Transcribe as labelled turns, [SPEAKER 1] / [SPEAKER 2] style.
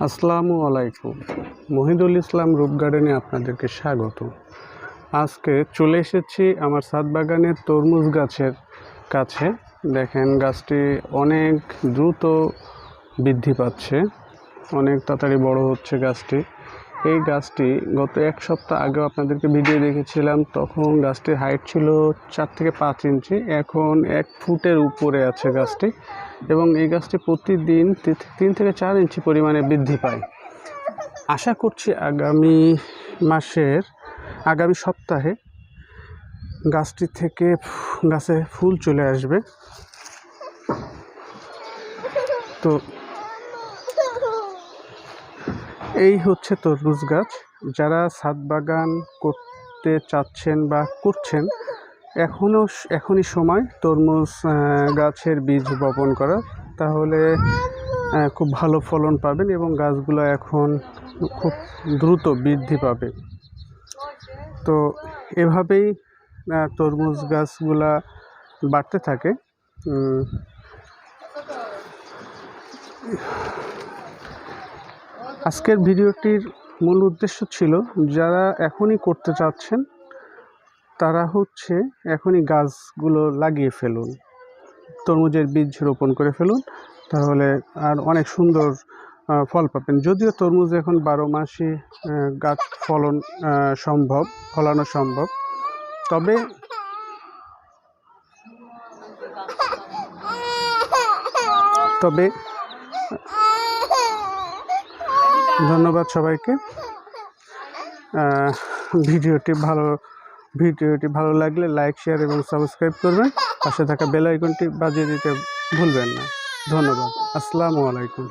[SPEAKER 1] আসসালামু আলাইকুম। মহিদুল ইসলাম রূপ গার্ডেনে আপনাদেরকে স্বাগত। আজকে চলে এসেছি আমার ছাদ বাগানের তরমুজ গাছের কাছে। দেখেন গাছটি অনেক দ্রুত বৃদ্ধি পাচ্ছে, অনেক তাড়াতাড়ি বড় হচ্ছে গাছটি। এই গাছটি গত এক সপ্তাহ আগেও আপনাদেরকে ভিডিও দেখেছিলাম, তখন গাছটির হাইট ছিল 4 থেকে 5 ইঞ্চি, এখন 1 ফুটের উপরে আছে গাছটি, এবং এই গাছটি প্রতিদিন 3 থেকে 4 ইঞ্চি পরিমাণে বৃদ্ধি পায়। আশা করছি আগামী সপ্তাহে গাছটি থেকে গাছে ফুল চলে আসবে। তো এই হচ্ছে তরমুজ গাছ। যারা ছাদ বাগান করতে চাচ্ছেন বা করছেন, এখনই সময় তরমুজ গাছের বীজ বপন করার, তাহলে খুব ভালো ফলন পাবেন এবং গাছগুলো এখন খুব দ্রুত বৃদ্ধি পাবে। তো এভাবেই তরমুজ গাছগুলা বাড়তে থাকে। আজকের ভিডিওটির মূল উদ্দেশ্য ছিল, যারা এখনই করতে চাচ্ছেন তারা এখনই গাছগুলো লাগিয়ে ফেলুন, তরমুজের বীজ রোপণ করে ফেলুন, তাহলে আর অনেক সুন্দর ফল পাবেন। যদিও তরমুজ এখন 12 মাসই গাছ ফলানো সম্ভব, তবে ধন্যবাদ সবাইকে। ভিডিওটি ভালো লাগলে লাইক, শেয়ার এবং সাবস্ক্রাইব করবেন। পাশে থাকা বেল আইকনটি বাজিয়ে দিতে ভুলবেন না। ধন্যবাদ। আসসালামু আলাইকুম।